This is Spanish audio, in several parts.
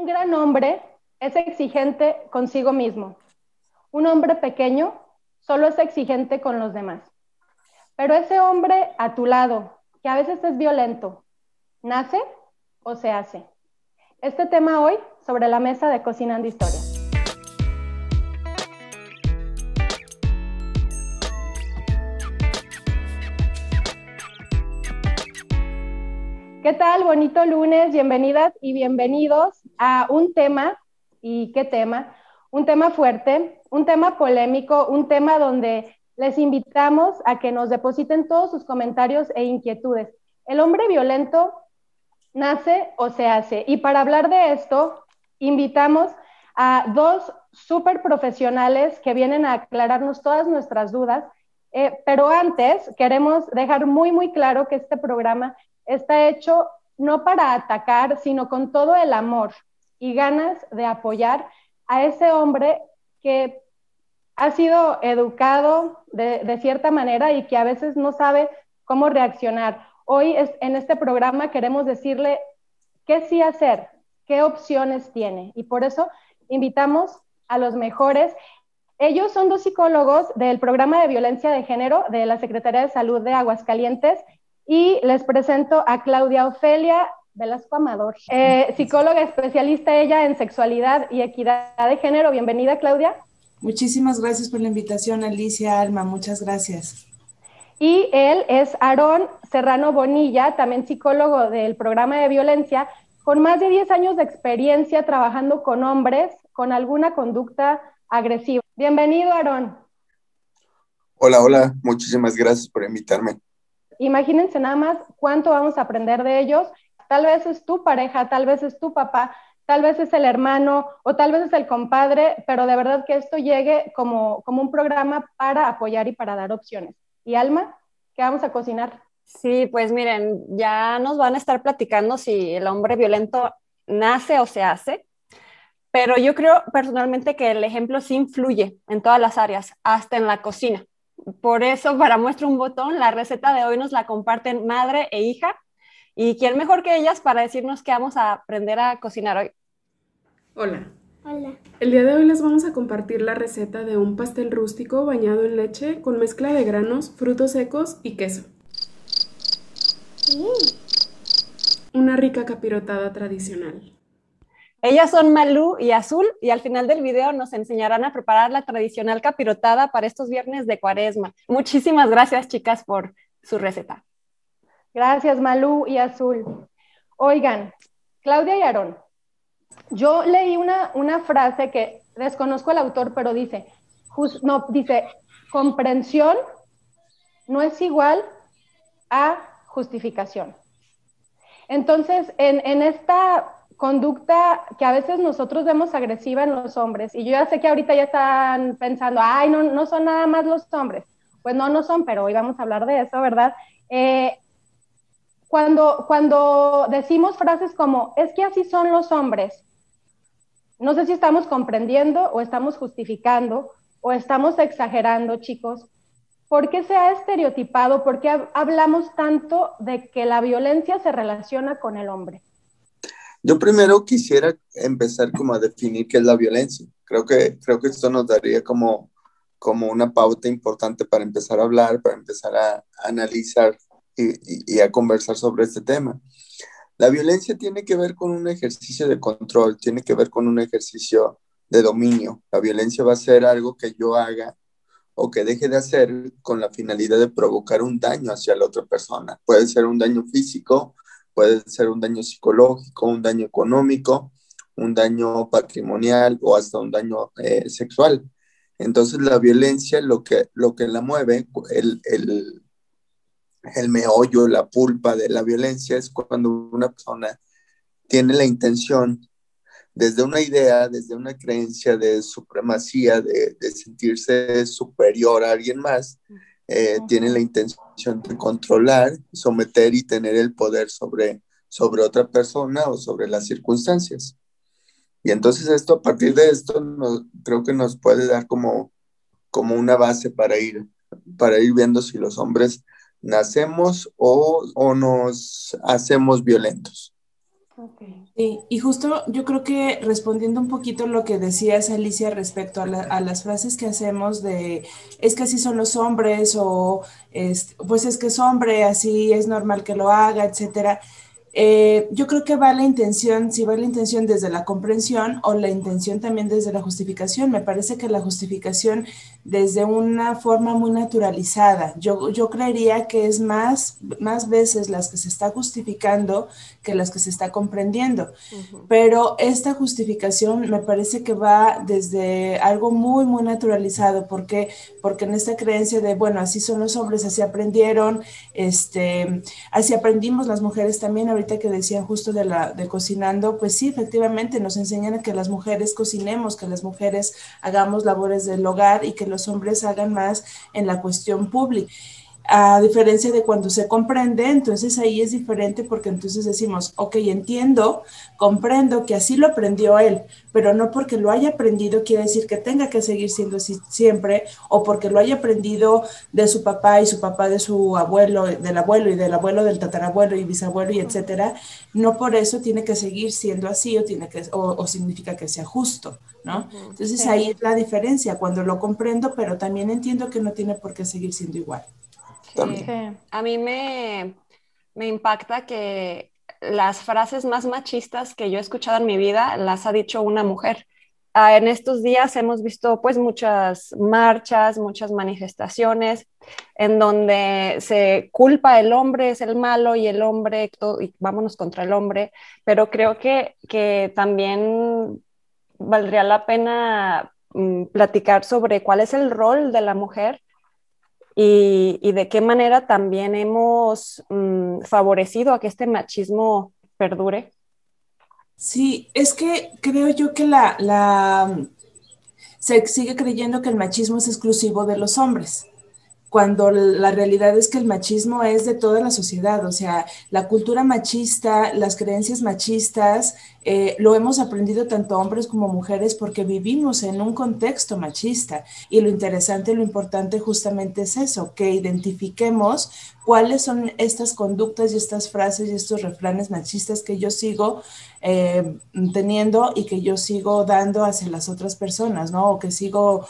Un gran hombre es exigente consigo mismo. Un hombre pequeño solo es exigente con los demás. Pero ese hombre a tu lado, que a veces es violento, ¿nace o se hace? Este tema hoy sobre la mesa de Cocinando Historias. ¿Qué tal? Bonito lunes, bienvenidas y bienvenidos a un tema, ¿y qué tema? Un tema fuerte, un tema polémico, un tema donde les invitamos a que nos depositen todos sus comentarios e inquietudes. ¿El hombre violento nace o se hace? Y para hablar de esto, invitamos a dos súper profesionales que vienen a aclararnos todas nuestras dudas, pero antes queremos dejar muy claro que este programa está hecho no para atacar, sino con todo el amor y ganas de apoyar a ese hombre que ha sido educado de cierta manera y que a veces no sabe cómo reaccionar. Hoy en este programa queremos decirle qué sí hacer, qué opciones tiene, y por eso invitamos a los mejores. Ellos son dos psicólogos del programa de violencia de género de la Secretaría de Salud de Aguascalientes, y les presento a Claudia Ofelia Velasco Amador, psicóloga especialista ella en sexualidad y equidad de género. Bienvenida, Claudia. Muchísimas gracias por la invitación, Alicia, Alma, muchas gracias. Y él es Aarón Serrano Bonilla, también psicólogo del programa de violencia, con más de 10 años de experiencia trabajando con hombres con alguna conducta agresiva. Bienvenido, Aarón. Hola, muchísimas gracias por invitarme. Imagínense nada más cuánto vamos a aprender de ellos. Tal vez es tu pareja, tal vez es tu papá, tal vez es el hermano o tal vez es el compadre, pero de verdad que esto llegue como un programa para apoyar y para dar opciones. ¿Y Alma? ¿Qué vamos a cocinar? Sí, pues miren, ya nos van a estar platicando si el hombre violento nace o se hace, pero yo creo personalmente que el ejemplo sí influye en todas las áreas, hasta en la cocina. Por eso, para muestra un botón, la receta de hoy nos la comparten madre e hija. ¿Y quién mejor que ellas para decirnos qué vamos a aprender a cocinar hoy? Hola. Hola. El día de hoy les vamos a compartir la receta de un pastel rústico bañado en leche con mezcla de granos, frutos secos y queso. Una rica capirotada tradicional. Ellas son Malú y Azul, y al final del video nos enseñarán a preparar la tradicional capirotada para estos viernes de Cuaresma. Muchísimas gracias, chicas, por su receta. Gracias, Malú y Azul. Oigan, Claudia y Aarón, yo leí una frase que desconozco el autor, pero dice, dice, comprensión no es igual a justificación. Entonces, en esta conducta que a veces nosotros vemos agresiva en los hombres, y yo ya sé que ahorita ya están pensando, ay, no son nada más los hombres. Pues no son, pero hoy vamos a hablar de eso, ¿verdad? Cuando decimos frases como, es que así son los hombres, no sé si estamos comprendiendo o estamos justificando o estamos exagerando, chicos. ¿Por qué se ha estereotipado? ¿Por qué hablamos tanto de que la violencia se relaciona con el hombre? Yo primero quisiera empezar como a definir qué es la violencia. Creo que esto nos daría como una pauta importante para empezar a hablar, para empezar a analizar y a conversar sobre este tema. La violencia tiene que ver con un ejercicio de control, tiene que ver con un ejercicio de dominio. La violencia va a ser algo que yo haga o que deje de hacer con la finalidad de provocar un daño hacia la otra persona. Puede ser un daño físico, puede ser un daño psicológico, un daño económico, un daño patrimonial o hasta un daño sexual. Entonces la violencia, lo que la mueve, el meollo, la pulpa de la violencia es cuando una persona tiene la intención, desde una idea, desde una creencia de supremacía, de sentirse superior a alguien más, tiene la intención de controlar, someter y tener el poder sobre otra persona o sobre las circunstancias. Y entonces esto, a partir de esto, creo que nos puede dar como una base para ir viendo si los hombres nacemos o nos hacemos violentos. Okay. Sí, y justo yo creo que respondiendo un poquito lo que decías, Alicia, respecto a las frases que hacemos de es que así son los hombres o pues es que es hombre, así es normal que lo haga, etcétera. Yo creo que va la intención, si va la intención desde la comprensión o la intención también desde la justificación. Me parece que la justificación desde una forma muy naturalizada. Yo creería que es más veces las que se está justificando que las que se está comprendiendo. Pero esta justificación me parece que va desde algo muy, muy naturalizado. ¿Por qué? Porque en esta creencia de, bueno, así son los hombres, así aprendieron, así aprendimos las mujeres también, ahorita que decían justo de cocinando, pues sí, efectivamente nos enseñan a que las mujeres cocinemos, que las mujeres hagamos labores del hogar y que los hombres hagan más en la cuestión pública. A diferencia de cuando se comprende, entonces ahí es diferente porque entonces decimos, ok, entiendo, comprendo que así lo aprendió él, pero no porque lo haya aprendido quiere decir que tenga que seguir siendo así siempre, o porque lo haya aprendido de su papá y su papá de su abuelo, del abuelo y del abuelo del tatarabuelo y bisabuelo y etcétera, no por eso tiene que seguir siendo así o significa que sea justo, ¿no? Entonces ahí es la diferencia, cuando lo comprendo, pero también entiendo que no tiene por qué seguir siendo igual. Sí. A mí me impacta que las frases más machistas que yo he escuchado en mi vida las ha dicho una mujer. En estos días hemos visto pues muchas marchas, muchas manifestaciones en donde se culpa el hombre es el malo y el hombre, todo, y vámonos contra el hombre, pero creo que también valdría la pena platicar sobre cuál es el rol de la mujer y de qué manera también hemos favorecido a que este machismo perdure. Sí, es que creo yo que se sigue creyendo que el machismo es exclusivo de los hombres, cuando la realidad es que el machismo es de toda la sociedad, o sea, la cultura machista, las creencias machistas, lo hemos aprendido tanto hombres como mujeres porque vivimos en un contexto machista y lo interesante, lo importante justamente es eso, que identifiquemos cuáles son estas conductas y estas frases y estos refranes machistas que yo sigo teniendo y que yo sigo dando hacia las otras personas, ¿no? O que sigo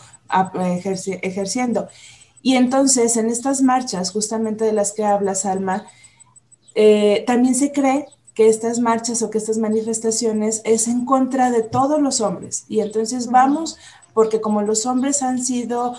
ejerciendo. Y entonces en estas marchas, justamente de las que hablas, Alma, también se cree que estas marchas o que estas manifestaciones es en contra de todos los hombres. Y entonces vamos, porque como los hombres han sido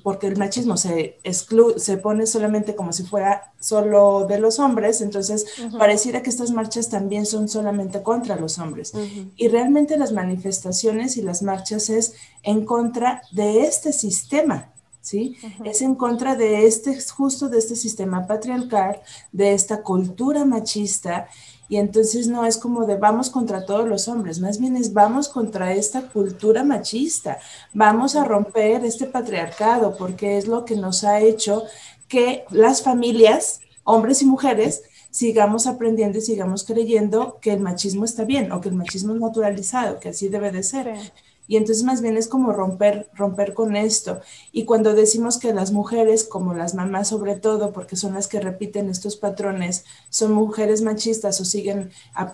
porque el machismo se pone solamente como si fuera solo de los hombres, entonces pareciera que estas marchas también son solamente contra los hombres. Y realmente las manifestaciones y las marchas es en contra de este sistema. ¿Sí? Es en contra de justo de este sistema patriarcal, de esta cultura machista, y entonces no es como de vamos contra todos los hombres, más bien es vamos contra esta cultura machista, vamos a romper este patriarcado, porque es lo que nos ha hecho que las familias, hombres y mujeres, sigamos aprendiendo y sigamos creyendo que el machismo está bien, o que el machismo es naturalizado, que así debe de ser. Sí. Y entonces más bien es como romper con esto. Y cuando decimos que las mujeres, como las mamás sobre todo, porque son las que repiten estos patrones, son mujeres machistas o siguen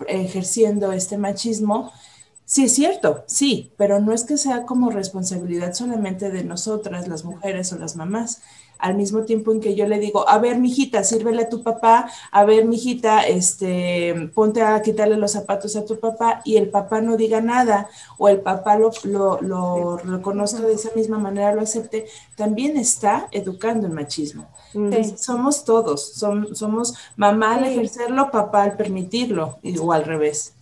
ejerciendo este machismo, sí es cierto, sí, pero no es que sea como responsabilidad solamente de nosotras, las mujeres o las mamás. Al mismo tiempo en que yo le digo, a ver, mijita, sírvele a tu papá, a ver, mijita, ponte a quitarle los zapatos a tu papá, y el papá no diga nada, o el papá lo reconozca de esa misma manera, lo acepte, también está educando el machismo. Entonces, somos todos, somos mamá al ejercerlo, papá al permitirlo, o al revés.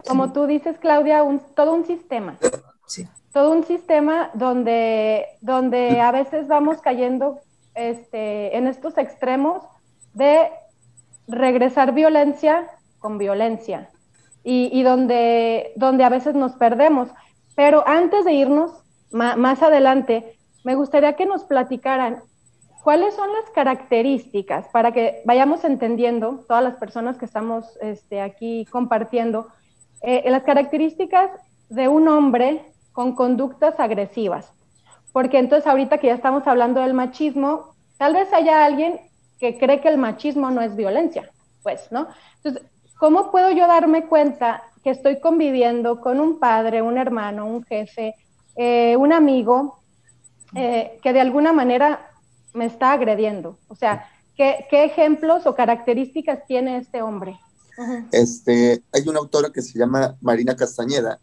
Como tú dices, Claudia, todo un sistema. Sí. Todo un sistema donde a veces vamos cayendo en estos extremos de regresar violencia con violencia y donde a veces nos perdemos. Pero antes de irnos más adelante, me gustaría que nos platicaran cuáles son las características para que vayamos entendiendo, todas las personas que estamos aquí compartiendo, las características de un hombre con conductas agresivas. Porque entonces ahorita que ya estamos hablando del machismo, tal vez haya alguien que cree que el machismo no es violencia, pues, ¿no? Entonces, ¿cómo puedo yo darme cuenta que estoy conviviendo con un padre, un hermano, un jefe, un amigo, que de alguna manera me está agrediendo? O sea, ¿qué ejemplos o características tiene este hombre? Hay una autora que se llama Marina Castañeda,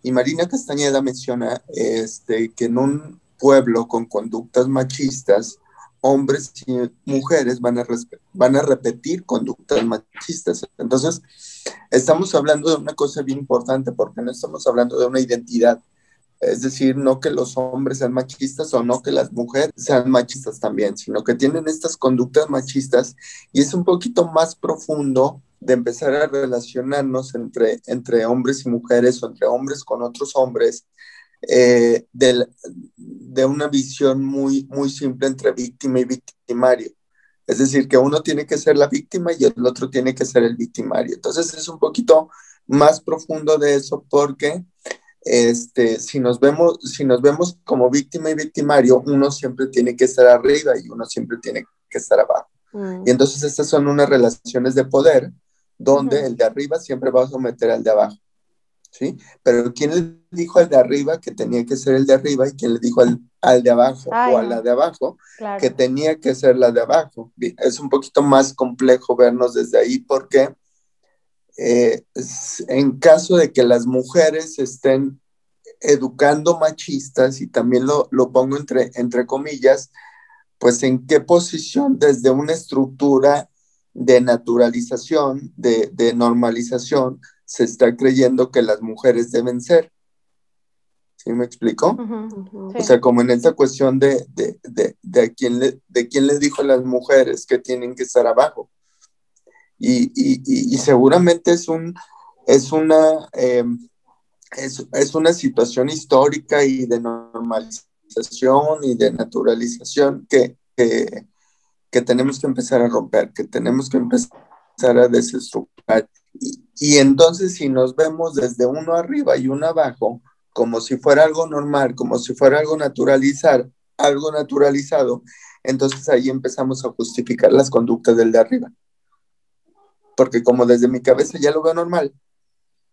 y Marina Castañeda menciona que en un pueblo con conductas machistas, hombres y mujeres van a repetir conductas machistas. Entonces, estamos hablando de una cosa bien importante, porque no estamos hablando de una identidad. Es decir, no que los hombres sean machistas o no que las mujeres sean machistas también, sino que tienen estas conductas machistas, y es un poquito más profundo de empezar a relacionarnos entre hombres y mujeres, o entre hombres con otros hombres, de una visión muy, muy simple entre víctima y victimario. Es decir, que uno tiene que ser la víctima y el otro tiene que ser el victimario. Entonces es un poquito más profundo de eso, porque si nos vemos como víctima y victimario, uno siempre tiene que estar arriba y uno siempre tiene que estar abajo. Y entonces estas son unas relaciones de poder donde el de arriba siempre va a someter al de abajo, ¿sí? Pero ¿quién le dijo al de arriba que tenía que ser el de arriba, y quién le dijo al de abajo o a la de abajo que tenía que ser la de abajo? Es un poquito más complejo vernos desde ahí, porque en caso de que las mujeres estén educando machistas, y también lo pongo entre comillas, pues en qué posición desde una estructura de naturalización, de normalización, se está creyendo que las mujeres deben ser. ¿Sí me explico? Sí. O sea, como en esta cuestión de quién les dijo a las mujeres que tienen que estar abajo. Y seguramente es una situación histórica y de normalización y de naturalización que tenemos que empezar a romper, que tenemos que empezar a desestructurar. Y entonces, si nos vemos desde uno arriba y uno abajo, como si fuera algo normal, como si fuera algo naturalizado, entonces ahí empezamos a justificar las conductas del de arriba. Porque como desde mi cabeza ya lo veo normal,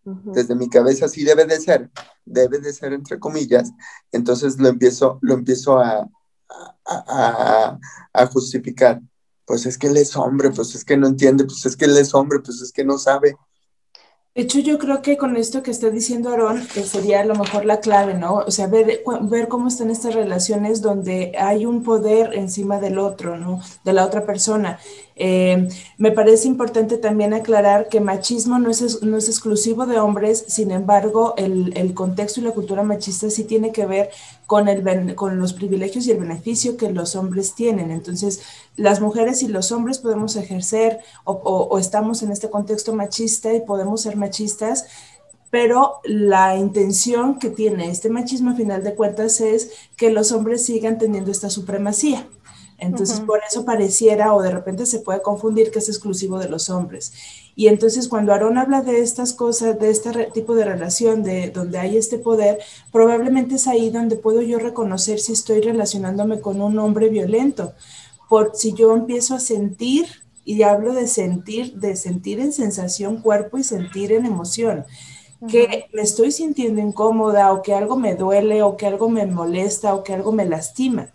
desde mi cabeza sí debe de ser entre comillas, entonces lo empiezo a justificar. Pues es que él es hombre, pues es que no entiende, pues es que él es hombre, pues es que no sabe. De hecho, yo creo que con esto que está diciendo Aarón, sería a lo mejor la clave, ¿no? O sea, ver cómo están estas relaciones donde hay un poder encima del otro, ¿no? De la otra persona. Me parece importante también aclarar que machismo no es exclusivo de hombres, sin embargo, el contexto y la cultura machista sí tiene que ver con los privilegios y el beneficio que los hombres tienen. Entonces, las mujeres y los hombres podemos ejercer o estamos en este contexto machista y podemos ser machistas, pero la intención que tiene este machismo a final de cuentas es que los hombres sigan teniendo esta supremacía. Entonces, por eso pareciera o de repente se puede confundir que es exclusivo de los hombres. Y entonces cuando Aarón habla de estas cosas, de este tipo de relación, de donde hay este poder, probablemente es ahí donde puedo yo reconocer si estoy relacionándome con un hombre violento. Por si yo empiezo a sentir, y hablo de sentir en sensación cuerpo y sentir en emoción, que me estoy sintiendo incómoda o que algo me duele o que algo me molesta o que algo me lastima.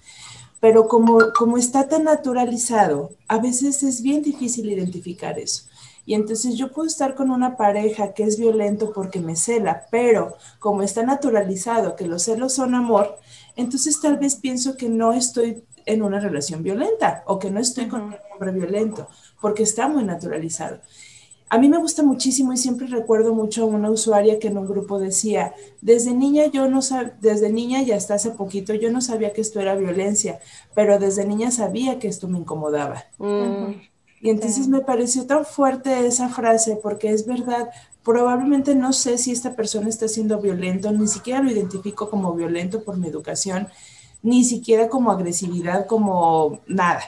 Pero como está tan naturalizado, a veces es bien difícil identificar eso. Y entonces yo puedo estar con una pareja que es violento porque me cela, pero como está naturalizado que los celos son amor, entonces tal vez pienso que no estoy en una relación violenta o que no estoy con un hombre violento, porque está muy naturalizado. A mí me gusta muchísimo y siempre recuerdo mucho a una usuaria que en un grupo decía, desde niña y hasta hace poquito yo no sabía que esto era violencia, pero desde niña sabía que esto me incomodaba. Y entonces me pareció tan fuerte esa frase porque es verdad, probablemente no sé si esta persona está siendo violento, ni siquiera lo identifico como violento por mi educación, ni siquiera como agresividad, como nada.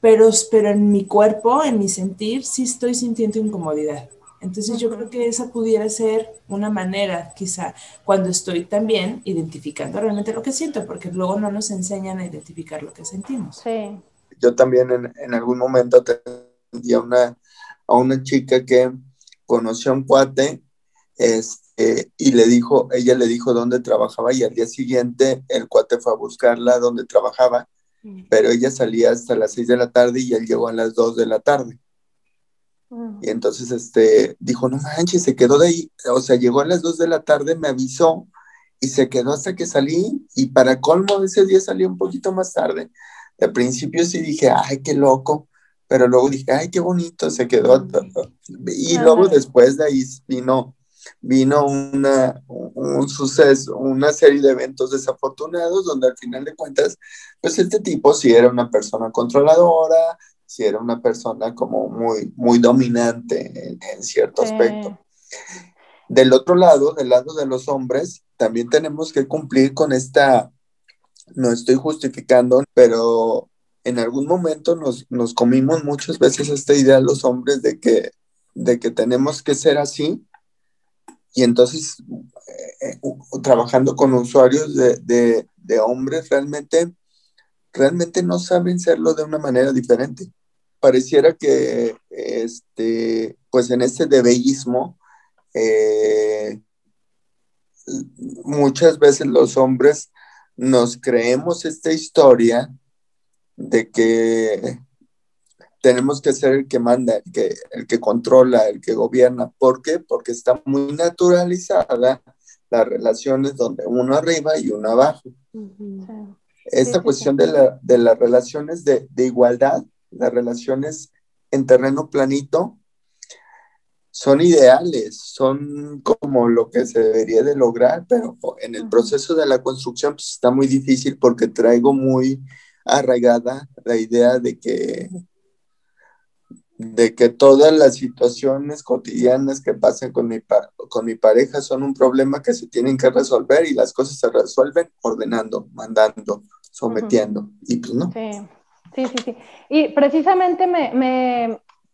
Pero en mi cuerpo, en mi sentir, sí estoy sintiendo incomodidad. Entonces yo creo que esa pudiera ser una manera, quizá, cuando estoy también identificando realmente lo que siento, porque luego no nos enseñan a identificar lo que sentimos. Sí. Yo también en algún momento atendí a una chica que conoció a un cuate, y ella le dijo dónde trabajaba, y al día siguiente el cuate fue a buscarla donde trabajaba, pero ella salía hasta las 6 de la tarde y él llegó a las 2 de la tarde. Y entonces dijo, no manches, se quedó de ahí, o sea, llegó a las 2 de la tarde, me avisó y se quedó hasta que salí, y para colmo ese día salí un poquito más tarde. Al principio sí dije, ay, qué loco, pero luego dije, ay, qué bonito, se quedó. Y luego después de ahí vino un suceso, una serie de eventos desafortunados donde al final de cuentas, pues este tipo sí era una persona controladora, sí era una persona como muy, muy dominante en cierto aspecto. Del otro lado, del lado de los hombres, también tenemos que cumplir con no estoy justificando, pero en algún momento nos comimos muchas veces esta idea los hombres de que tenemos que ser así, y entonces trabajando con usuarios de hombres realmente no saben serlo de una manera diferente. Pareciera que pues en este debeísmo, muchas veces los hombres nos creemos esta historia de que tenemos que ser el que manda, el que controla, el que gobierna. ¿Por qué? Porque está muy naturalizada las relaciones donde uno arriba y uno abajo. Esta cuestión de las relaciones de igualdad, las relaciones en terreno planito, son ideales, son como lo que se debería de lograr, pero en el proceso de la construcción pues, está muy difícil, porque traigo muy arraigada la idea de que todas las situaciones cotidianas que pasan con mi pareja son un problema que se tienen que resolver, y las cosas se resuelven ordenando, mandando, sometiendo, y pues no. Sí. Y precisamente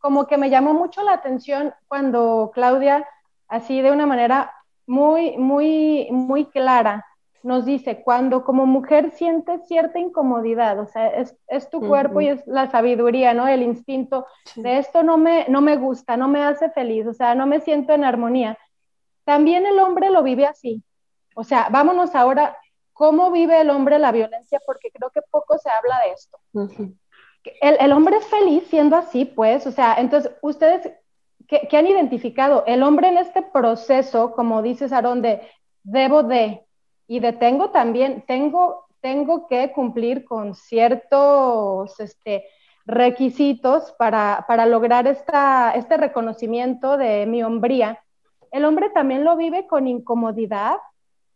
como que me llamó mucho la atención cuando Claudia, así de una manera muy, muy, muy clara, nos dice, cuando como mujer sientes cierta incomodidad, o sea, es tu cuerpo y es la sabiduría, ¿no? El instinto de esto no me gusta, no me hace feliz, o sea, no me siento en armonía. También el hombre lo vive así. O sea, vámonos ahora, ¿cómo vive el hombre la violencia? Porque creo que poco se habla de esto. El hombre es feliz siendo así, pues, o sea, entonces, ustedes, ¿qué han identificado? El hombre en este proceso, como dices, Aarón, de debo de, y de tengo también, tengo que cumplir con ciertos requisitos para lograr este reconocimiento de mi hombría. El hombre también lo vive con incomodidad,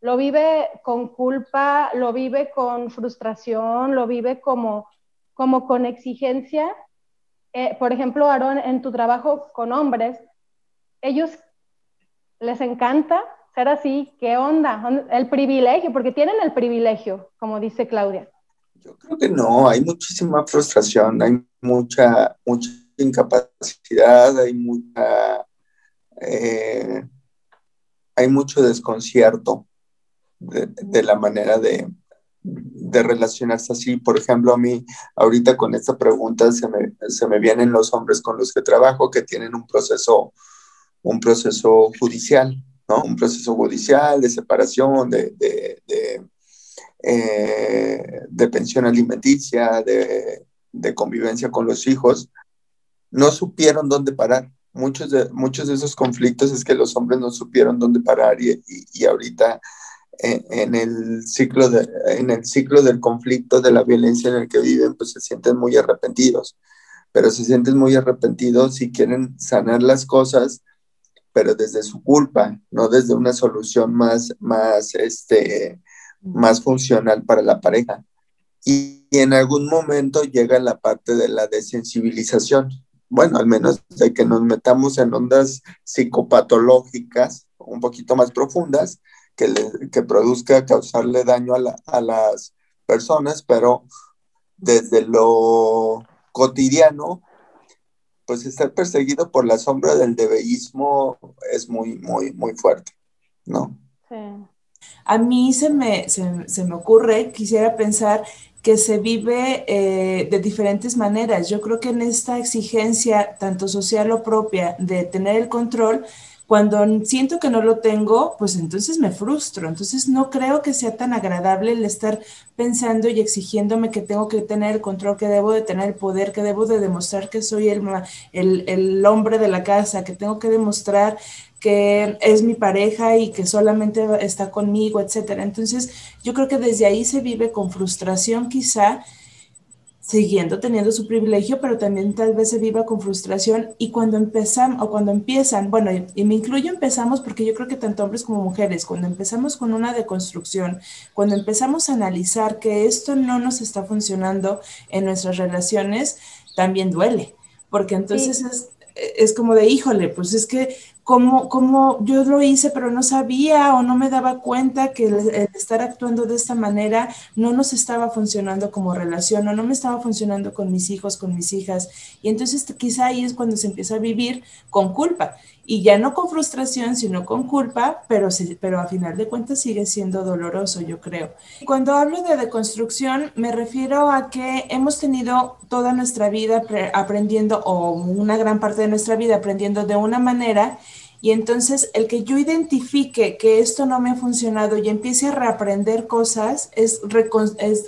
lo vive con culpa, lo vive con frustración, lo vive como con exigencia. Por ejemplo, Aarón, en tu trabajo con hombres, ellos les encanta ser así. ¿Qué onda? El privilegio, porque tienen el privilegio, como dice Claudia. Yo creo que no, hay muchísima frustración, hay mucha incapacidad, hay mucho desconcierto de la manera de relacionarse así. Por ejemplo, a mí ahorita con esta pregunta se me vienen los hombres con los que trabajo, que tienen un proceso judicial, ¿no? Un proceso judicial de separación, de pensión alimenticia, de convivencia con los hijos. No supieron dónde parar. Muchos de esos conflictos es que los hombres no supieron dónde parar, y ahorita en el ciclo del conflicto, de la violencia en el que viven, pues se sienten muy arrepentidos, pero se sienten muy arrepentidos y quieren sanar las cosas, pero desde su culpa, no desde una solución más funcional para la pareja. Y en algún momento llega la parte de la desensibilización. Bueno, al menos de que nos metamos en ondas psicopatológicas un poquito más profundas, que produzca causarle daño a las personas, pero desde lo cotidiano, pues estar perseguido por la sombra del debeísmo es muy, muy, muy fuerte, ¿no? A mí se me ocurre, quisiera pensar que se vive de diferentes maneras. Yo creo que en esta exigencia, tanto social o propia, de tener el control, cuando siento que no lo tengo, pues entonces me frustro. Entonces no creo que sea tan agradable el estar pensando y exigiéndome que tengo que tener el control, que debo de tener el poder, que debo de demostrar que soy el hombre de la casa, que tengo que demostrar que es mi pareja y que solamente está conmigo, etcétera. Entonces, yo creo que desde ahí se vive con frustración quizá, siguiendo teniendo su privilegio, pero también tal vez se viva con frustración y cuando empiezan, bueno, y me incluyo empezamos porque yo creo que tanto hombres como mujeres, cuando empezamos con una deconstrucción, cuando empezamos a analizar que esto no nos está funcionando en nuestras relaciones, también duele, porque entonces Sí. es como de, híjole, pues es que como yo lo hice, pero no sabía o no me daba cuenta que el estar actuando de esta manera no nos estaba funcionando como relación o no me estaba funcionando con mis hijos, con mis hijas. Y entonces quizá ahí es cuando se empieza a vivir con culpa. Y ya no con frustración, sino con culpa, pero a final de cuentas sigue siendo doloroso, yo creo. Cuando hablo de deconstrucción, me refiero a que hemos tenido toda nuestra vida aprendiendo, o una gran parte de nuestra vida aprendiendo de una manera, y entonces el que yo identifique que esto no me ha funcionado y empiece a reaprender cosas es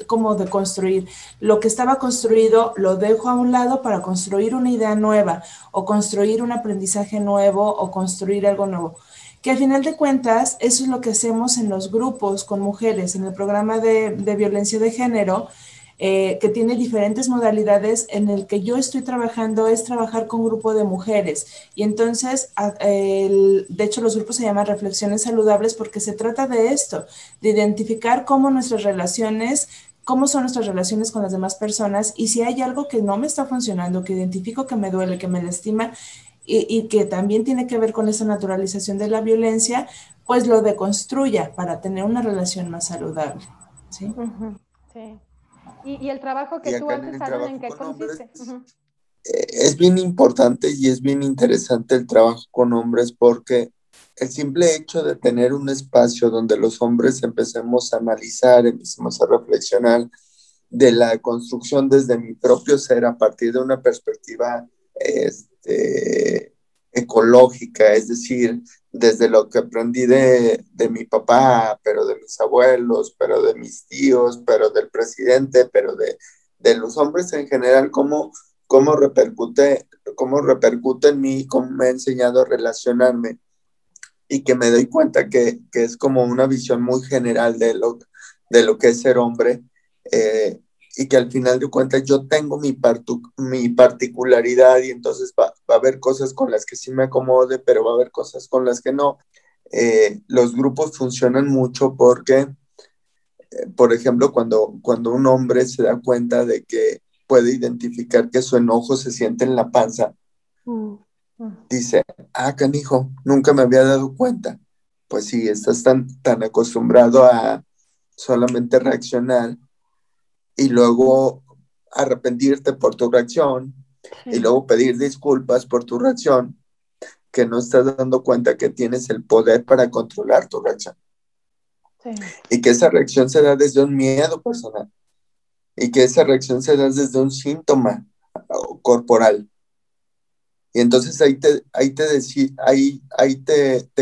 como deconstruir. Lo que estaba construido lo dejo a un lado para construir una idea nueva o construir un aprendizaje nuevo o construir algo nuevo. Que al final de cuentas eso es lo que hacemos en los grupos con mujeres, en el programa de violencia de género, que tiene diferentes modalidades. En el que yo estoy trabajando es trabajar con grupo de mujeres y entonces de hecho los grupos se llaman reflexiones saludables porque se trata de esto, de identificar cómo son nuestras relaciones con las demás personas y si hay algo que no me está funcionando, que identifico que me duele, que me lastima y que también tiene que ver con esa naturalización de la violencia, pues lo deconstruya para tener una relación más saludable, ¿sí? Uh-huh. Sí. Y el trabajo que Y tú acá en haces, el Aaron, ¿en trabajo qué con hombres, consiste? Uh-huh. es bien importante y es bien interesante el trabajo con hombres porque el simple hecho de tener un espacio donde los hombres empecemos a analizar, empecemos a reflexionar de la construcción desde mi propio ser a partir de una perspectiva ecológica, es decir, desde lo que aprendí de mi papá, pero de mis abuelos, pero de mis tíos, pero del presidente, pero de los hombres en general, cómo repercute en mí, cómo me ha enseñado a relacionarme y que me doy cuenta que es como una visión muy general de lo que es ser hombre, eh, y que al final de cuentas yo tengo mi particularidad y entonces va a haber cosas con las que sí me acomode, pero va a haber cosas con las que no. Los grupos funcionan mucho porque, por ejemplo, cuando un hombre se da cuenta de que puede identificar que su enojo se siente en la panza, dice, ah, canijo, nunca me había dado cuenta. Pues sí, estás tan acostumbrado a solamente reaccionar y luego arrepentirte por tu reacción y Sí. luego pedir disculpas por tu reacción, que no estás dando cuenta que tienes el poder para controlar tu reacción. Sí. Y que esa reacción se da desde un miedo personal y que esa reacción se da desde un síntoma corporal. Y entonces ahí te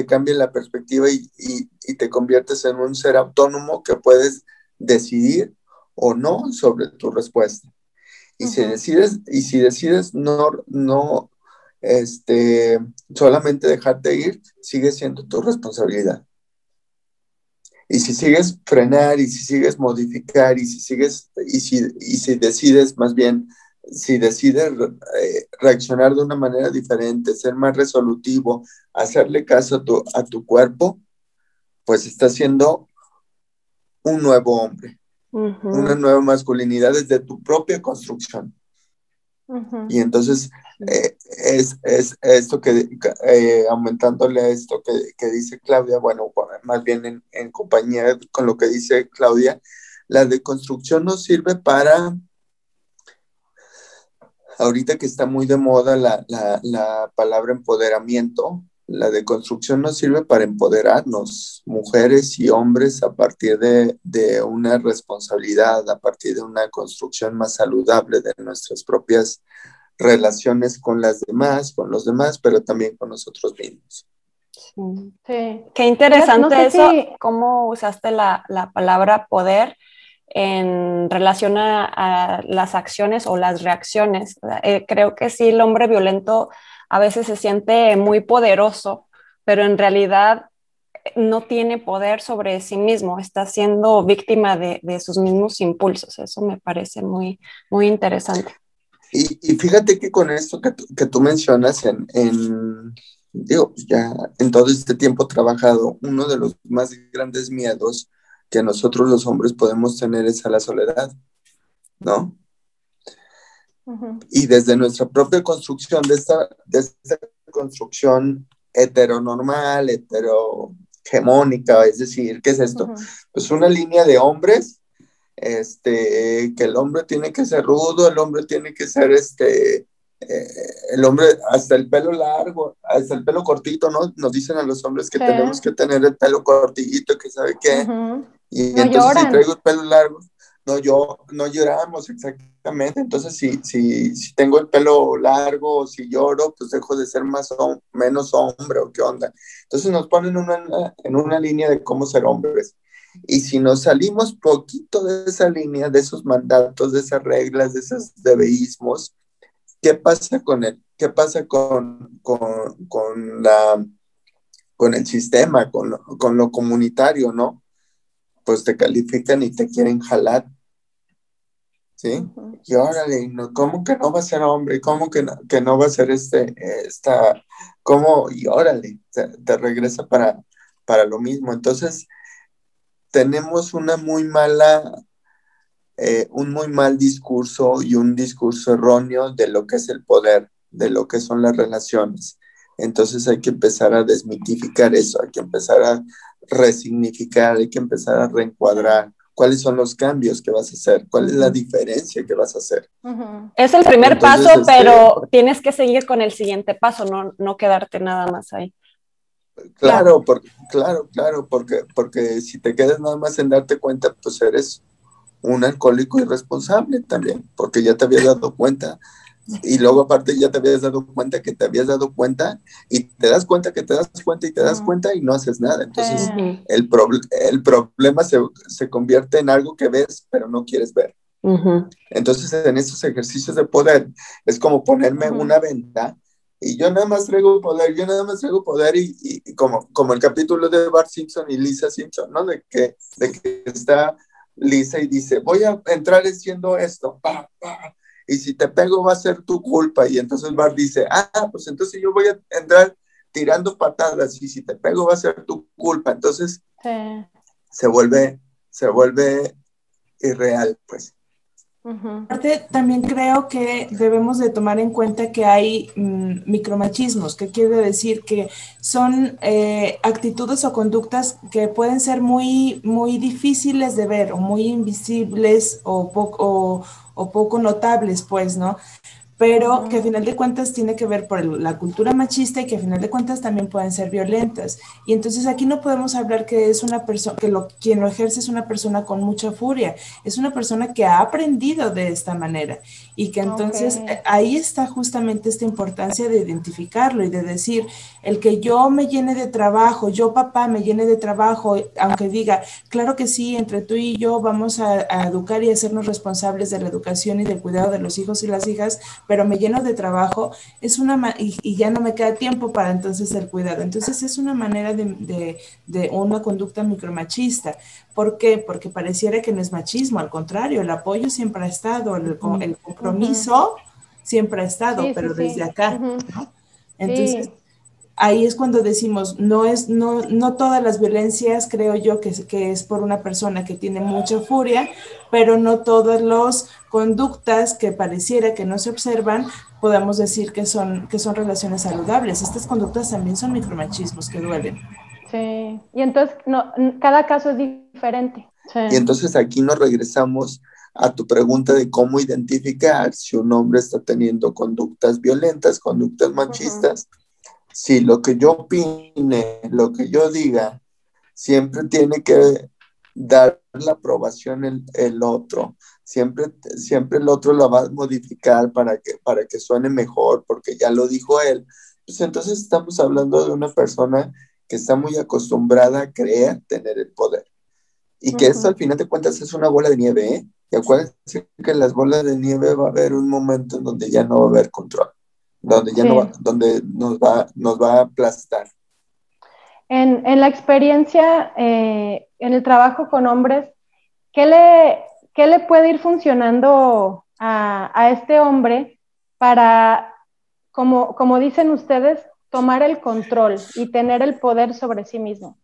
cambia la perspectiva y te conviertes en un ser autónomo que puedes decidir o no sobre tu respuesta. Y Uh-huh. si decides no solamente dejarte ir, sigue siendo tu responsabilidad. Y si sigues frenar y si sigues modificar y si decides más bien, si decides reaccionar de una manera diferente, ser más resolutivo, hacerle caso a tu cuerpo, pues estás siendo un nuevo hombre, una nueva masculinidad desde tu propia construcción. Uh-huh. Y entonces es esto aumentándole a esto que dice Claudia, bueno, más bien en compañía con lo que dice Claudia, la deconstrucción nos sirve para, ahorita que está muy de moda la palabra empoderamiento, La deconstrucción nos sirve para empoderarnos, mujeres y hombres, a partir de una responsabilidad, a partir de una construcción más saludable de nuestras propias relaciones con las demás, con los demás, pero también con nosotros mismos. Sí. Qué interesante no sé eso, si... cómo usaste la palabra poder en relación a las acciones o las reacciones. Creo que sí, el hombre violento a veces se siente muy poderoso, pero en realidad no tiene poder sobre sí mismo, está siendo víctima de sus mismos impulsos. Eso me parece muy, muy interesante. Y fíjate que con esto que tú mencionas, digo, ya en todo este tiempo trabajado, uno de los más grandes miedos que nosotros los hombres podemos tener es a la soledad, ¿no? Uh-huh. Y desde nuestra propia construcción, de esta construcción heteronormal, heterohegemónica, es decir, ¿qué es esto? Uh-huh. Pues una línea de hombres, que el hombre tiene que ser rudo, el hombre tiene que ser, el hombre hasta el pelo largo, hasta el pelo cortito, ¿no? Nos dicen a los hombres que sí. tenemos que tener el pelo cortito, que sabe qué, uh-huh. y no entonces lloran. si traigo el pelo largo, no lloramos exactamente, entonces si tengo el pelo largo o si lloro, pues dejo de ser menos hombre o qué onda. Entonces nos ponen en una línea de cómo ser hombres. Y si nos salimos poquito de esa línea, de esos mandatos, de esas reglas, de esos debeísmos, ¿qué pasa con él? ¿Qué pasa con el sistema, con lo comunitario, ¿no? Pues te califican y te quieren jalar, ¿sí? Uh-huh. Y órale, no, ¿cómo que no va a ser hombre? ¿Cómo que no va a ser cómo? Y órale, te regresa para lo mismo. Entonces, tenemos un muy mal discurso y un discurso erróneo de lo que es el poder, de lo que son las relaciones. Entonces hay que empezar a desmitificar eso, hay que empezar a resignificar, hay que empezar a reencuadrar cuáles son los cambios que vas a hacer, cuál es la diferencia que vas a hacer. Uh-huh. Es el primer paso, pero tienes que seguir con el siguiente paso, no quedarte nada más ahí. Claro, porque si te quedas nada más en darte cuenta, pues eres un alcohólico irresponsable también, porque ya te habías dado cuenta, y luego aparte ya te habías dado cuenta que te habías dado cuenta, y te das cuenta que te das cuenta y te das cuenta y no haces nada. Entonces el problema se convierte en algo que ves pero no quieres ver. Uh-huh. Entonces en esos ejercicios de poder es como ponerme una venda y yo nada más traigo poder y como el capítulo de Bart Simpson y Lisa Simpson, ¿no? De que está Lisa y dice, voy a entrar haciendo esto, y si te pego va a ser tu culpa, y entonces Bart dice, pues entonces yo voy a entrar tirando patadas, y si te pego va a ser tu culpa, entonces se vuelve irreal, pues. Uh-huh. Aparte, también creo que debemos de tomar en cuenta que hay micromachismos, que quiere decir que son actitudes o conductas que pueden ser muy, muy difíciles de ver o muy invisibles o poco notables, pues, ¿no? Pero que a final de cuentas tiene que ver por la cultura machista y que a final de cuentas también pueden ser violentas. Y entonces aquí no podemos hablar que es una persona, quien lo ejerce es una persona con mucha furia, es una persona que ha aprendido de esta manera y que entonces ahí está justamente esta importancia de identificarlo y de decir, el que yo me llene de trabajo, yo papá me llene de trabajo, aunque diga, claro que sí, entre tú y yo vamos a educar y hacernos responsables de la educación y del cuidado de los hijos y las hijas, pero me lleno de trabajo, y ya no me queda tiempo para entonces el cuidado. Entonces es una manera de una conducta micromachista. ¿Por qué? Porque pareciera que no es machismo, al contrario, el apoyo siempre ha estado, el compromiso siempre ha estado, pero desde acá, ¿no? Entonces, ahí es cuando decimos, no todas las violencias, creo yo, que es por una persona que tiene mucha furia, pero no todas las conductas que pareciera que no se observan, podamos decir que son relaciones saludables. Estas conductas también son micromachismos que duelen. Sí, y entonces cada caso es diferente. Sí. Y entonces aquí nos regresamos a tu pregunta de cómo identificar si un hombre está teniendo conductas violentas, conductas machistas, si lo que yo opine, lo que yo diga, siempre tiene que dar la aprobación el otro. Siempre el otro la va a modificar para que suene mejor, porque ya lo dijo él. Pues entonces estamos hablando de una persona que está muy acostumbrada a creer tener el poder. Y que esto al final de cuentas es una bola de nieve, ¿eh? Y acuérdense que en las bolas de nieve va a haber un momento en donde ya no va a haber control, donde ya no va, donde nos va a aplastar. En la experiencia, en el trabajo con hombres, ¿qué le puede ir funcionando a este hombre para, como dicen ustedes, tomar el control y tener el poder sobre sí mismo?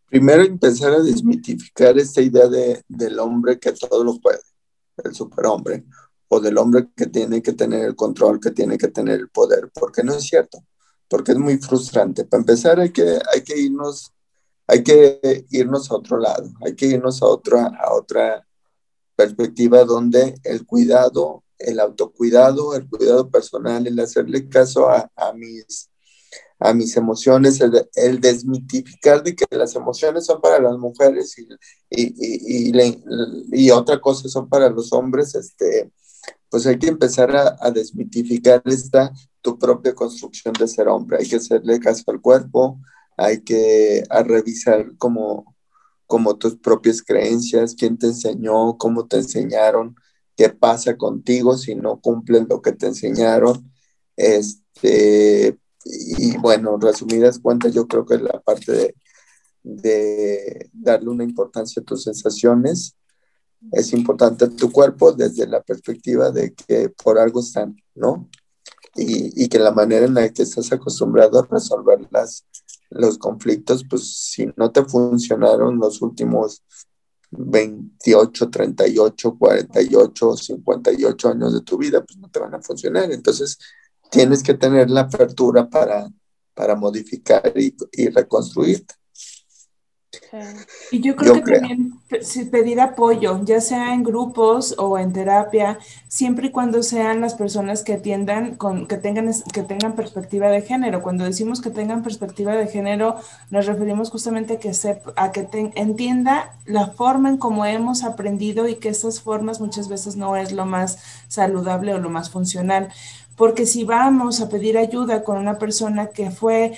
Primero empezar a desmitificar esta idea del hombre que todo lo puede, el superhombre, o del hombre que tiene que tener el control, que tiene que tener el poder, porque no es cierto, porque es muy frustrante. Para empezar hay que irnos a otro lado, hay que irnos a otra perspectiva donde el cuidado, el autocuidado, el cuidado personal, el hacerle caso a mis emociones, el desmitificar de que las emociones son para las mujeres y otra cosa son para los hombres, pues hay que empezar a desmitificar tu propia construcción de ser hombre. Hay que hacerle caso al cuerpo, hay que revisar como tus propias creencias, quién te enseñó, cómo te enseñaron, qué pasa contigo si no cumplen lo que te enseñaron. Y bueno, resumidas cuentas, yo creo que la parte de darle una importancia a tus sensaciones es importante a tu cuerpo desde la perspectiva de que por algo están, ¿no? Y que la manera en la que estás acostumbrado a resolver los conflictos, pues si no te funcionaron los últimos 28, 38, 48, 58 años de tu vida, pues no te van a funcionar. Entonces, tienes que tener la apertura para modificar y reconstruirte. Y yo creo también pedir apoyo, ya sea en grupos o en terapia, siempre y cuando sean las personas que atiendan, que tengan perspectiva de género. Cuando decimos que tengan perspectiva de género, nos referimos justamente a que entienda la forma en cómo hemos aprendido y que estas formas muchas veces no es lo más saludable o lo más funcional. Porque si vamos a pedir ayuda con una persona que fue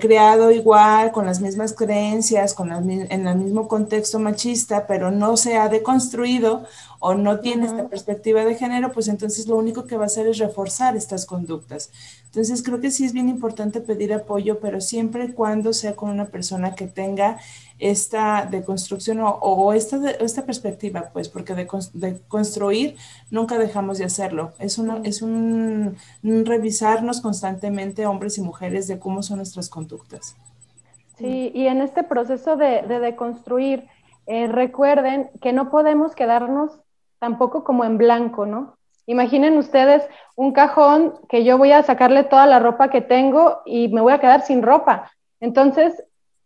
creado igual, con las mismas creencias, en el mismo contexto machista, pero no se ha deconstruido o no tiene esta perspectiva de género, pues entonces lo único que va a hacer es reforzar estas conductas. Entonces creo que sí es bien importante pedir apoyo, pero siempre y cuando sea con una persona que tenga esta deconstrucción o esta perspectiva, pues, porque de construir nunca dejamos de hacerlo. Es un revisarnos constantemente, hombres y mujeres, de cómo son nuestras conductas. Sí, y en este proceso de deconstruir, recuerden que no podemos quedarnos tampoco como en blanco, ¿no? Imaginen ustedes un cajón que yo voy a sacarle toda la ropa que tengo y me voy a quedar sin ropa. Entonces,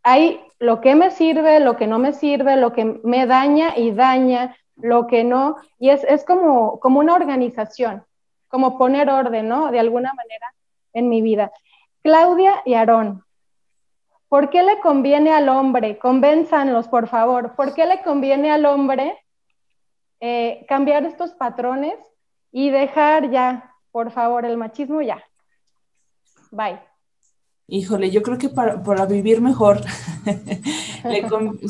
hay lo que me sirve, lo que no me sirve, lo que me daña y daña, lo que no, y es como una organización, como poner orden, ¿no? De alguna manera en mi vida. Claudia y Aarón, ¿por qué le conviene al hombre? Convénzanlos, por favor. ¿Por qué le conviene al hombre cambiar estos patrones y dejar ya, por favor, el machismo ya? Bye. Híjole, yo creo que para vivir mejor.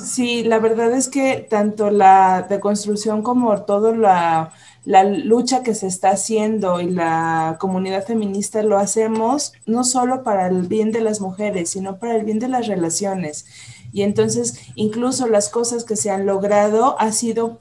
Sí, la verdad es que tanto la deconstrucción como toda la lucha que se está haciendo y la comunidad feminista lo hacemos no solo para el bien de las mujeres, sino para el bien de las relaciones. Y entonces, incluso las cosas que se han logrado ha sido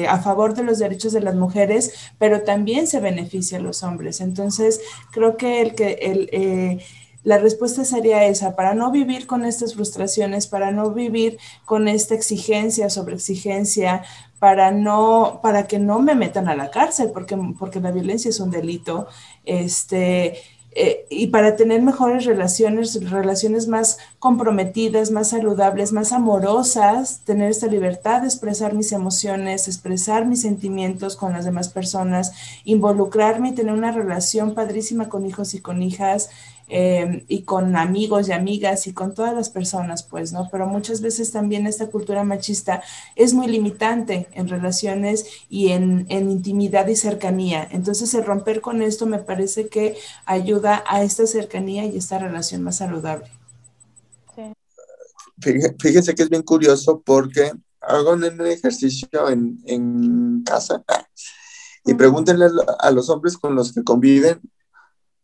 a favor de los derechos de las mujeres, pero también se beneficia a los hombres. Entonces, creo que la respuesta sería esa: para no vivir con estas frustraciones, para no vivir con esta exigencia, sobreexigencia, para que no me metan a la cárcel, porque la violencia es un delito, y para tener mejores relaciones más comprometidas, más saludables, más amorosas, tener esta libertad de expresar mis emociones, expresar mis sentimientos con las demás personas, involucrarme y tener una relación padrísima con hijos y con hijas, y con amigos y amigas y con todas las personas, pues, ¿no? Pero muchas veces también esta cultura machista es muy limitante en relaciones y en intimidad y cercanía. Entonces, el romper con esto me parece que ayuda a esta cercanía y esta relación más saludable. Sí. Fíjense que es bien curioso porque hago un ejercicio en casa y pregúntenle a los hombres con los que conviven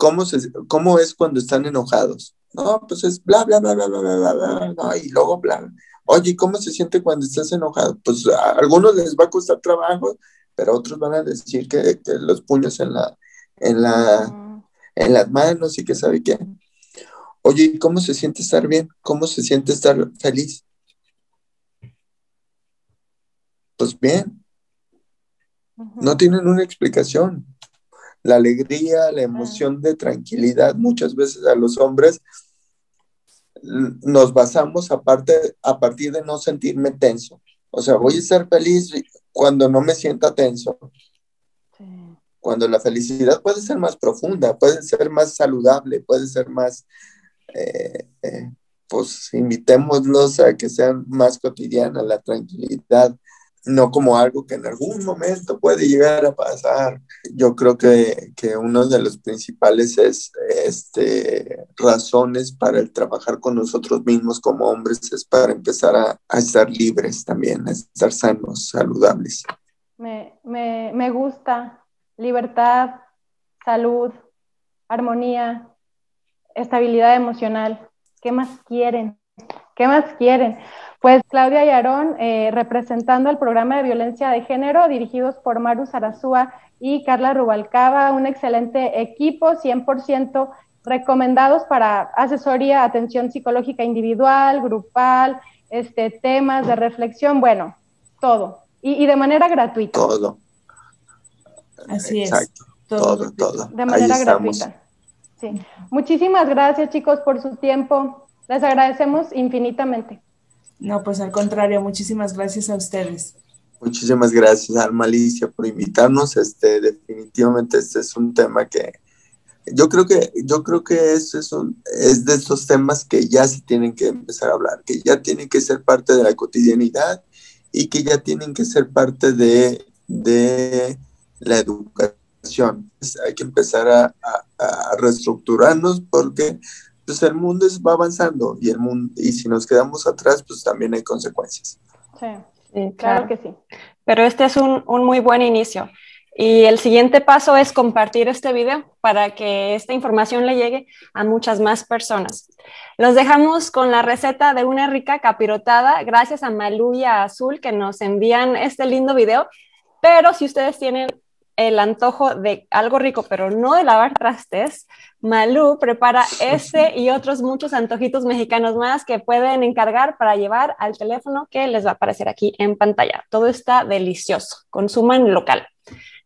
¿cómo es cuando están enojados? No, pues es bla, bla, bla, bla, bla, bla, bla, bla, y luego bla. Oye, ¿cómo se siente cuando estás enojado? Pues a algunos les va a costar trabajo, pero otros van a decir que los puños en las manos y que sabe qué. Oye, ¿cómo se siente estar bien? ¿Cómo se siente estar feliz? Pues bien. No tienen una explicación. La alegría, la emoción de tranquilidad, muchas veces a los hombres nos basamos a partir de no sentirme tenso. O sea, voy a estar feliz cuando no me sienta tenso. Sí. Cuando la felicidad puede ser más profunda, puede ser más saludable, puede ser más, pues invitémoslos a que sean más cotidiana la tranquilidad, no como algo que en algún momento puede llegar a pasar. Yo creo que uno de los principales razones para el trabajar con nosotros mismos como hombres es para empezar a estar libres también, a estar sanos, saludables. Me gusta. Libertad, salud, armonía, estabilidad emocional. ¿Qué más quieren? ¿Qué más quieren? Pues Claudia y Aarón, representando el programa de violencia de género, dirigidos por Maru Sarasúa y Carla Rubalcaba, un excelente equipo, 100% recomendados para asesoría, atención psicológica individual, grupal, temas de reflexión, bueno, todo. Y de manera gratuita. Todo. Así Exacto. es. Todo. De manera gratuita. Sí. Muchísimas gracias, chicos, por su tiempo. Les agradecemos infinitamente. No, pues al contrario, muchísimas gracias a ustedes. Muchísimas gracias, Alma Alicia, por invitarnos. Definitivamente este es un tema que yo creo que es de esos temas que ya se tienen que empezar a hablar, que ya tienen que ser parte de la cotidianidad y que ya tienen que ser parte de la educación. Hay que empezar a reestructurarnos porque pues, el mundo va avanzando y si nos quedamos atrás, pues también hay consecuencias. Sí, claro que sí. Pero este es un muy buen inicio. Y el siguiente paso es compartir este video para que esta información le llegue a muchas más personas. Los dejamos con la receta de una rica capirotada, gracias a Malú y a Azul que nos envían este lindo video. Pero si ustedes tienen el antojo de algo rico, pero no de lavar trastes, Malú prepara este y otros muchos antojitos mexicanos más que pueden encargar para llevar al teléfono que les va a aparecer aquí en pantalla. Todo está delicioso. Consuman local.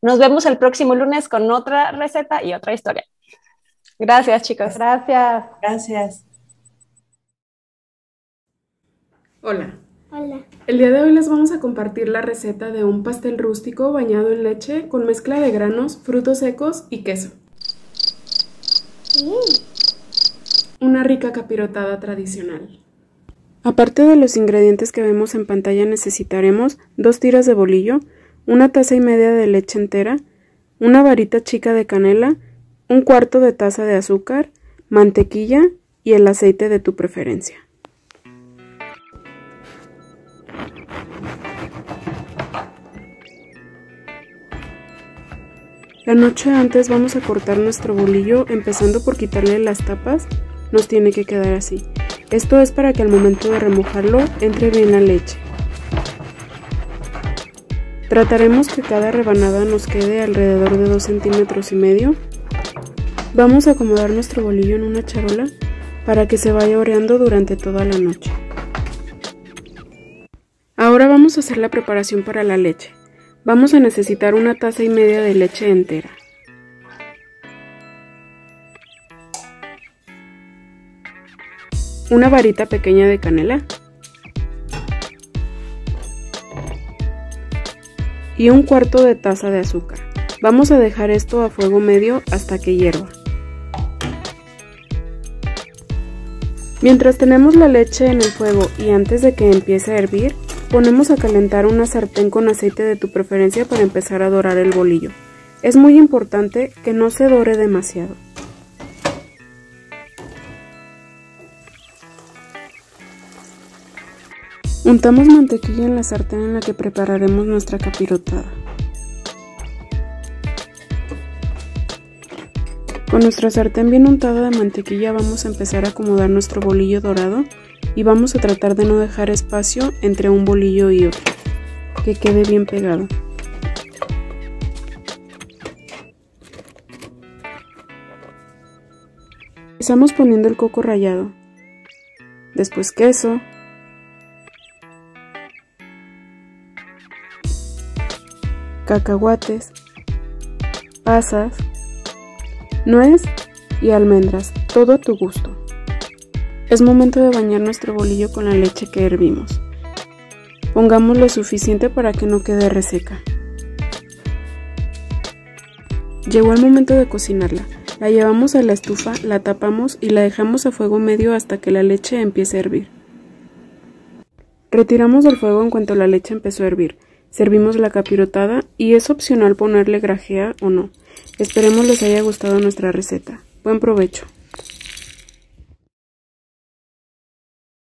Nos vemos el próximo lunes con otra receta y otra historia. Gracias, chicos. Gracias. Gracias. Hola. Hola. El día de hoy les vamos a compartir la receta de un pastel rústico bañado en leche con mezcla de granos, frutos secos y queso. Una rica capirotada tradicional. Aparte de los ingredientes que vemos en pantalla, necesitaremos 2 tiras de bolillo, 1 taza y media de leche entera, una varita chica de canela, 1/4 de taza de azúcar, mantequilla y el aceite de tu preferencia. La noche antes vamos a cortar nuestro bolillo, empezando por quitarle las tapas. Nos tiene que quedar así. Esto es para que al momento de remojarlo entre bien la leche. Trataremos que cada rebanada nos quede alrededor de 2,5 centímetros. Vamos a acomodar nuestro bolillo en una charola para que se vaya horneando durante toda la noche. Ahora vamos a hacer la preparación para la leche. Vamos a necesitar 1,5 tazas de leche entera. una varita pequeña de canela y 1/4 de taza de azúcar. Vamos a dejar esto a fuego medio hasta que hierva. Mientras tenemos la leche en el fuego y antes de que empiece a hervir, ponemos a calentar una sartén con aceite de tu preferencia para empezar a dorar el bolillo. Es muy importante que no se dore demasiado. Untamos mantequilla en la sartén en la que prepararemos nuestra capirotada. Con nuestra sartén bien untada de mantequilla vamos a empezar a acomodar nuestro bolillo dorado y vamos a tratar de no dejar espacio entre un bolillo y otro, que quede bien pegado. Empezamos poniendo el coco rallado, después queso, cacahuates, pasas, nuez y almendras, todo a tu gusto. Es momento de bañar nuestro bolillo con la leche que hervimos. Pongamos lo suficiente para que no quede reseca. Llegó el momento de cocinarla. La llevamos a la estufa, la tapamos y la dejamos a fuego medio hasta que la leche empiece a hervir. Retiramos del fuego en cuanto la leche empezó a hervir. Servimos la capirotada y es opcional ponerle grajea o no. Esperemos les haya gustado nuestra receta. Buen provecho.